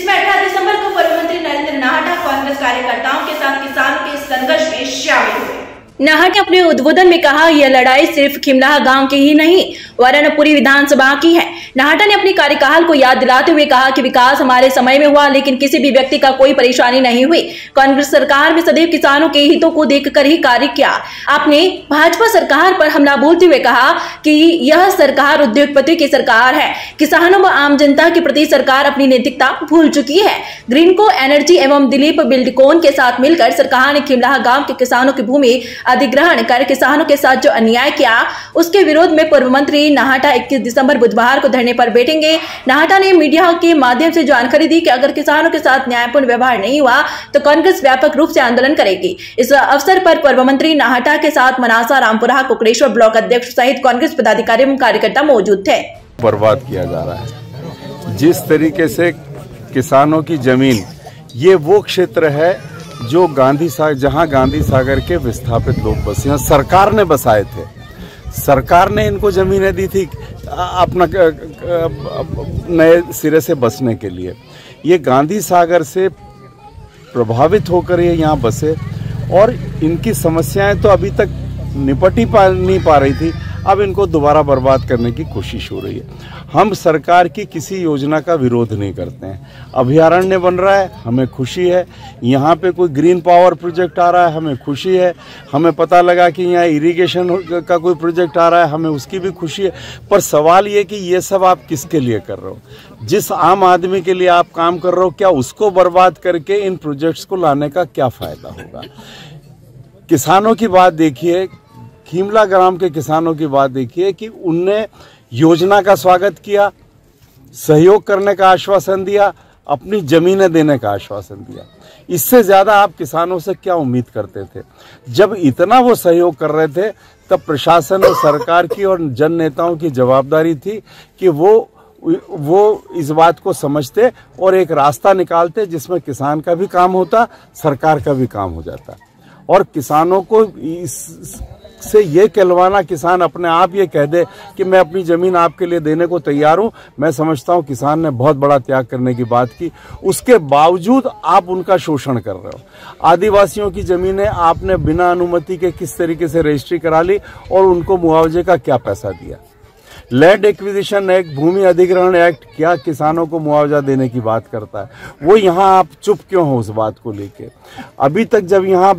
जिसमें 18 दिसंबर को पूर्व मंत्री नरेंद्र नाहटा कांग्रेस कार्यकर्ताओं के साथ किसानों के संघर्ष में शामिल हुए। नाहटा ने अपने उद्बोधन में कहा, यह लड़ाई सिर्फ खिमलाहा गांव की ही नहीं वरन पूरी विधानसभा की है। नाहटा ने अपनी कार्यकाल को याद दिलाते हुए कहा कि विकास हमारे समय में हुआ, लेकिन किसी भी व्यक्ति का कोई परेशानी नहीं हुई। कांग्रेस सरकार में सदैव किसानों के हितों को देखकर ही कार्य किया। आपने भाजपा सरकार पर हमला बोलते हुए कहा कि यह सरकार उद्योगपति की सरकार है। किसानों व आम जनता के प्रति सरकार अपनी नैतिकता भूल चुकी है। ग्रीनको एनर्जी एवं दिलीप बिल्डकॉन के साथ मिलकर सरकार ने खिमलाहा गांव के किसानों की भूमि अधिग्रहण कर किसानों के साथ जो अन्याय किया, उसके विरोध में पूर्व मंत्री नाहटा 21 दिसंबर बुधवार को धरने पर बैठेंगे। नाहटा ने मीडिया के माध्यम से जानकारी दी कि अगर किसानों के साथ न्यायपूर्ण व्यवहार नहीं हुआ तो कांग्रेस व्यापक रूप से आंदोलन करेगी। इस अवसर पर पूर्व मंत्री नाहटा के साथ मनासा, रामपुरा, कुकड़ेश्वर ब्लॉक अध्यक्ष सहित कांग्रेस पदाधिकारी एवं कार्यकर्ता मौजूद थे। बर्बाद किया जा रहा है जिस तरीके से किसानों की जमीन, ये वो क्षेत्र है जो जहां गांधी सागर के विस्थापित लोग बसे हैं, सरकार ने बसाए थे। सरकार ने इनको जमीनें दी थी अपना नए सिरे से बसने के लिए। ये गांधी सागर से प्रभावित होकर ये यहाँ बसे और इनकी समस्याएं तो अभी तक निपट ही नहीं पा रही थी, अब इनको दोबारा बर्बाद करने की कोशिश हो रही है। हम सरकार की किसी योजना का विरोध नहीं करते हैं। अभयारण्य बन रहा है, हमें खुशी है। यहाँ पे कोई ग्रीन पावर प्रोजेक्ट आ रहा है, हमें खुशी है। हमें पता लगा कि यहाँ इरिगेशन का कोई प्रोजेक्ट आ रहा है, हमें उसकी भी खुशी है। पर सवाल ये कि ये सब आप किसके लिए कर रहे हो? जिस आम आदमी के लिए आप काम कर रहे हो, क्या उसको बर्बाद करके इन प्रोजेक्ट्स को लाने का क्या फायदा होगा? किसानों की बात देखिए, खिमला ग्राम के किसानों की बात देखिए कि उनने योजना का स्वागत किया, सहयोग करने का आश्वासन दिया, अपनी जमीनें देने का आश्वासन दिया। इससे ज्यादा आप किसानों से क्या उम्मीद करते थे? जब इतना वो सहयोग कर रहे थे तब प्रशासन और सरकार की और जन नेताओं की जवाबदारी थी कि वो इस बात को समझते और एक रास्ता निकालते जिसमें किसान का भी काम होता, सरकार का भी काम हो जाता। और किसानों को से ये कहलवाना, किसान अपने आप ये कह दे कि मैं अपनी जमीन आपके लिए देने को तैयार हूं, मैं समझता हूं किसान ने बहुत बड़ा त्याग करने की बात की। उसके बावजूद आप उनका शोषण कर रहे हो। आदिवासियों की जमीनें आपने बिना अनुमति के किस तरीके से रजिस्ट्री करा ली और उनको मुआवजे का क्या पैसा दिया? लैंड एक्विजिशन एक्ट, भूमि अधिग्रहण एक्ट क्या किसानों को मुआवजा देने की बात करता है? वो यहाँ आप चुप क्यों हो उस बात को लेके? अभी तक जब यहाँ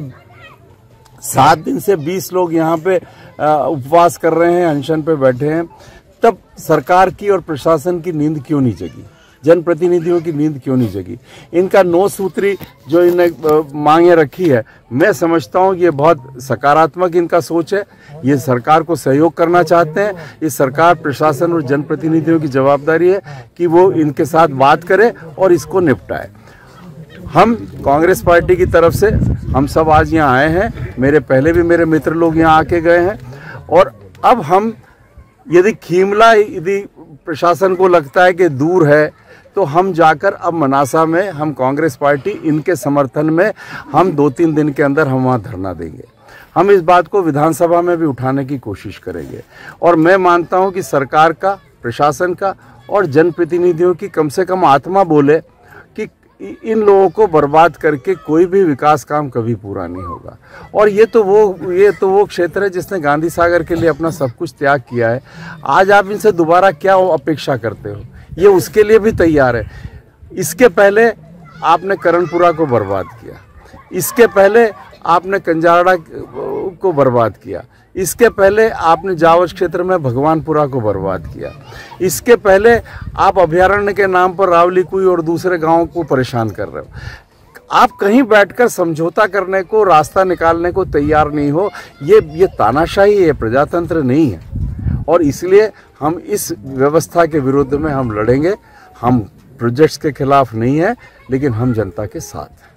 7 दिन से 20 लोग यहाँ पे उपवास कर रहे हैं, अनशन पे बैठे हैं, तब सरकार की और प्रशासन की नींद क्यों नहीं जगी? जनप्रतिनिधियों की नींद क्यों नहीं जगी? इनका 9 सूत्री जो इन्हें मांगे रखी है, मैं समझता हूँ ये बहुत सकारात्मक इनका सोच है। ये सरकार को सहयोग करना चाहते हैं। ये सरकार, प्रशासन और जनप्रतिनिधियों की जवाबदारी है कि वो इनके साथ बात करे और इसको निपटाए। हम कांग्रेस पार्टी की तरफ से हम सब आज यहाँ आए हैं। मेरे पहले भी मेरे मित्र लोग यहाँ आके गए हैं और अब हम यदि प्रशासन को लगता है कि दूर है तो हम जाकर अब मनासा में हम कांग्रेस पार्टी इनके समर्थन में हम 2-3 दिन के अंदर हम वहाँ धरना देंगे। हम इस बात को विधानसभा में भी उठाने की कोशिश करेंगे और मैं मानता हूँ कि सरकार का, प्रशासन का और जनप्रतिनिधियों की कम से कम आत्मा बोले कि इन लोगों को बर्बाद करके कोई भी विकास काम कभी पूरा नहीं होगा। और ये तो वो क्षेत्र है जिसने गांधी सागर के लिए अपना सब कुछ त्याग किया है। आज आप इनसे दोबारा क्या अपेक्षा करते हो? ये उसके लिए भी तैयार है। इसके पहले आपने करणपुरा को बर्बाद किया, इसके पहले आपने कंजाड़ा को बर्बाद किया, इसके पहले आपने जावज क्षेत्र में भगवानपुरा को बर्बाद किया, इसके पहले आप अभयारण्य के नाम पर रावलीकुई और दूसरे गांवों को परेशान कर रहे हो। आप कहीं बैठकर समझौता करने को, रास्ता निकालने को तैयार नहीं हो। ये तानाशाही है, ये प्रजातंत्र नहीं है। और इसलिए हम इस व्यवस्था के विरुद्ध में हम लड़ेंगे। हम प्रोजेक्ट्स के खिलाफ नहीं है, लेकिन हम जनता के साथ हैं।